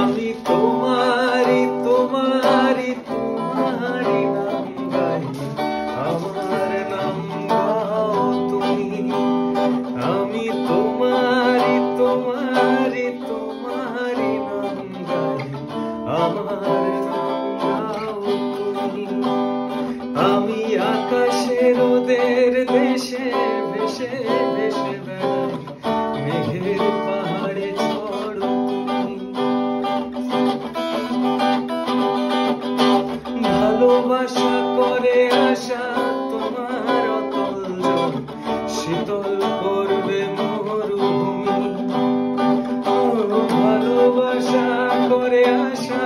আমি তোমারি তোমারি তোমারি নাম গাই, আমার নাম গাও তুমি। আমি তোমারি তোমারি তোমারি নাম গাই, আমার নাম গাও তুমি। আমি আকাশে রোদের দেশে ভেসে ভেসে বেড়াই, মেঘের পাহাড়ে চড়ো তুমি। ভালোবাসা করে আশা তোমার অতল জল, শীতল করবে মরুভূমি। ভালোবাসা করে আশা